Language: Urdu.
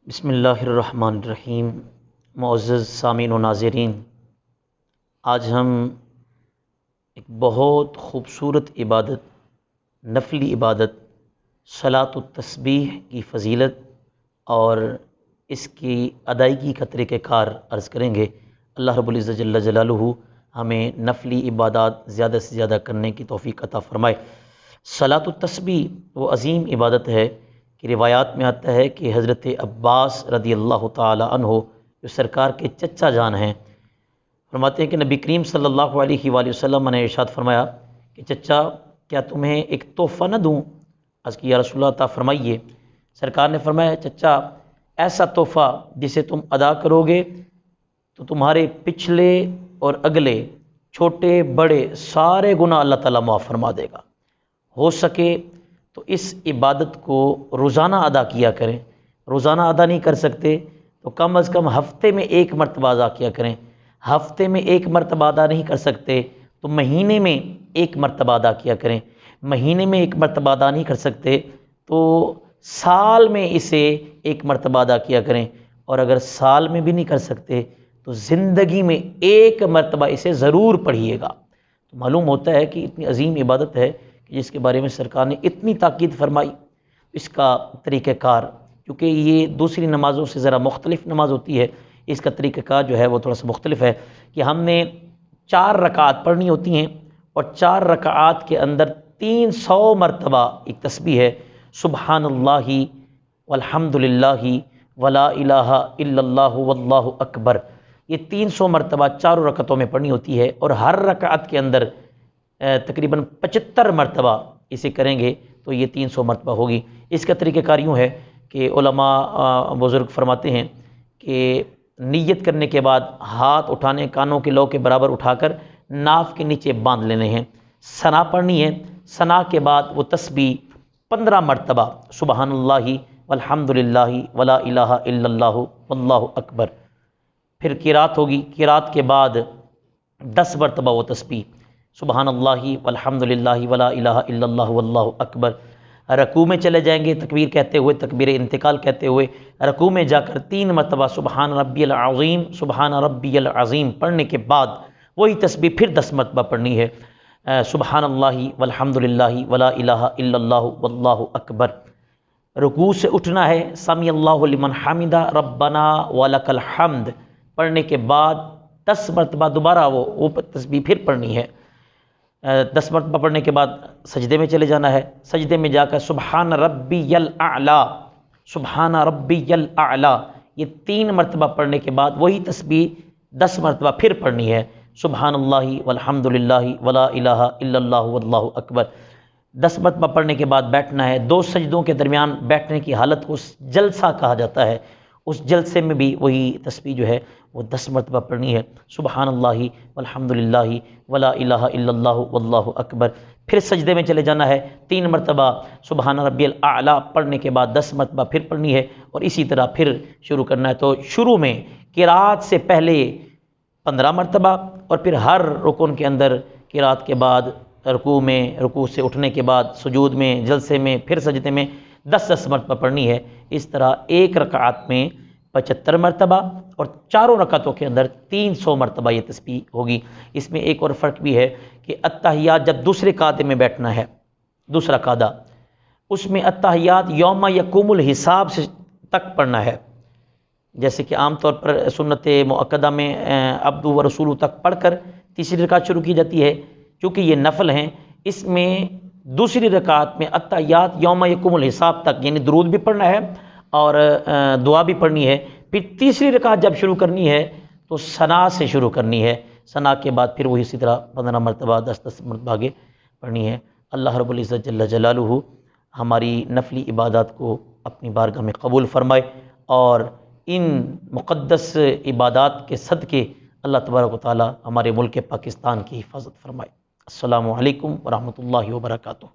بسم اللہ الرحمن الرحیم۔ معزز سامعین و ناظرین، آج ہم ایک بہت خوبصورت عبادت، نفلی عبادت صلاۃ التسبیح کی فضیلت اور اس کی ادائیگی کا طریقہ کار عرض کریں گے۔ اللہ رب العزت جل جلالہ ہمیں نفلی عبادات زیادہ سے زیادہ کرنے کی توفیق عطا فرمائے۔ صلاۃ التسبیح وہ عظیم عبادت ہے کہ روایات میں آتا ہے کہ حضرت عباس رضی اللہ تعالی عنہ جو سرکار کے چچا جان ہیں، فرماتے ہیں کہ نبی کریم صلی اللہ علیہ وآلہ وسلم نے ارشاد فرمایا کہ چچا کیا تمہیں ایک تحفہ نہ دوں؟ عرض کی یا رسول اللہ عطا فرمائیے۔ سرکار نے فرمایا چچا ایسا تحفہ جسے تم ادا کرو گے تو تمہارے پچھلے اور اگلے چھوٹے بڑے سارے گناہ اللہ تعالیٰ معاف فرما دے گا۔ ہو سکے تو اس عبادت کو روزانہ ادا کیا کریں، روزانہ ادا نہیں کر سکتے تو کم از کم ہفتے میں ایک مرتبہ ادا کیا کریں، ہفتے میں ایک مرتبہ ادا نہیں کر سکتے تو مہینے میں ایک مرتبہ ادا کیا کریں، مہینے میں ایک مرتبہ ادا نہیں کر سکتے تو سال میں اسے ایک مرتبہ ادا کیا کریں، اور اگر سال میں بھی نہیں کر سکتے تو زندگی میں ایک مرتبہ اسے ضرور پڑھیے گا۔ تو معلوم ہوتا ہے کہ اتنی عظیم عبادت ہے کہ جس کے بارے میں سرکار نے اتنی تاکید فرمائی۔ اس کا طریقہ کار، کیونکہ یہ دوسری نمازوں سے ذرا مختلف نماز ہوتی ہے، اس کا طریقہ کار جو ہے وہ تھوڑا سا مختلف ہے کہ ہم نے 4 رکعات پڑھنی ہوتی ہیں، اور 4 رکعات کے اندر 300 مرتبہ ایک تسبیح ہے، سبحان اللہ والحمد للہ ولا الہ الا اللہ واللہ اکبر۔ یہ 300 مرتبہ 4 رکعتوں میں پڑھنی ہوتی ہے، اور ہر رکعت کے اندر تقریباً 75 مرتبہ اسے کریں گے تو یہ 300 مرتبہ ہوگی۔ اس کا طریقہ کار یوں ہے کہ علماء بزرگ فرماتے ہیں کہ نیت کرنے کے بعد ہاتھ اٹھانے، کانوں کے لو کے برابر اٹھا کر ناف کے نیچے باندھ لینے ہیں، ثنا پڑھنی ہے، ثنا کے بعد وہ تسبیح 15 مرتبہ سبحان اللہ والحمد للہ ولا الہ الا اللہ واللہ اکبر۔ پھر قرات ہوگی، قرات کے بعد 10 مرتبہ وہ تسبیح سبحان اللہ والحمد للہ ولا الہ الا اللہ واللہ اکبر۔ رکوع میں چلے جائیں گے تکبیر کہتے ہوئے، تکبیر انتقال کہتے ہوئے رکوع میں جا کر 3 مرتبہ سبحان ربی العظیم سبحان ربی العظیم پڑھنے کے بعد وہی تسبیح پھر 10 مرتبہ پڑھنی ہے، سبحان اللہ والحمد للہ ولا الہ الا اللہ واللہ اکبر۔ رکوع سے اٹھنا ہے، سمی اللہ لمن حمدہ ربنا ولک الحمد پڑھنے کے بعد 10 مرتبہ دوبارہ وہ تسبیح پھر پڑھنی ہے۔ 10 مرتبہ پڑھنے کے بعد سجدے میں چلے جانا ہے، سجدے میں جا کر سبحان ربی الاعلیٰ سبحان ربی الاعلیٰ یہ 3 مرتبہ پڑھنے کے بعد وہی تسبیح 10 مرتبہ پھر پڑھنی ہے، سبحان اللہ والحمد للہ ولا الہ الا اللہ واللہ اکبر۔ 10 مرتبہ پڑھنے کے بعد بیٹھنا ہے، 2 سجدوں کے درمیان بیٹھنے کی حالت کو جلسہ کہا جاتا ہے، اس جلسے میں بھی وہی تسبیح جو ہے وہ 10 مرتبہ پڑھنی ہے، سبحان اللہ والحمد للہ ولا الہ الا اللہ واللہ اکبر۔ پھر سجدے میں چلے جانا ہے، 3 مرتبہ سبحان ربی الاعلیٰ پڑھنے کے بعد 10 مرتبہ پھر پڑھنی ہے، اور اسی طرح پھر شروع کرنا ہے۔ تو شروع میں قرات سے پہلے 15 مرتبہ، اور پھر ہر رکن کے اندر قرات کے بعد رکوع میں، رکوع سے اٹھنے کے بعد سجود میں، جلسے میں، پھر سجدے میں 10 مرتبہ پڑھنی ہے۔ اس طرح ایک رکعت میں 75 مرتبہ، اور 4 رکعتوں کے اندر 300 مرتبہ یہ تسبیح ہوگی۔ اس میں ایک اور فرق بھی ہے کہ التحیات جب دوسرے قعدے میں بیٹھنا ہے، دوسرا قعدہ، اس میں التحیات یوم یقوم الحساب سے تک پڑھنا ہے، جیسے کہ عام طور پر سنت مؤکدہ میں عبد و رسول تک پڑھ کر تیسری رکعت شروع کی جاتی ہے، چونکہ یہ نفل ہیں۔ اس میں دوسری رکعت میں التحیات یوم یقوم الحساب تک یعنی درود بھی پڑھنا ہے اور دعا بھی پڑھنی ہے۔ پھر تیسری رکعت جب شروع کرنی ہے تو ثنا سے شروع کرنی ہے، ثنا کے بعد پھر وہی اسی طرح 15 مرتبہ 10 مرتبہ آگے پڑھنی ہے۔ اللہ رب العزت جل جلالہ ہماری نفلی عبادات کو اپنی بارگاہ میں قبول فرمائے، اور ان مقدس عبادات کے صدقے اللہ تبارک و تعالی ہمارے ملک پاکستان کی حفاظت فرمائے۔ السلام علیکم ورحمۃ اللہ وبرکاتہ۔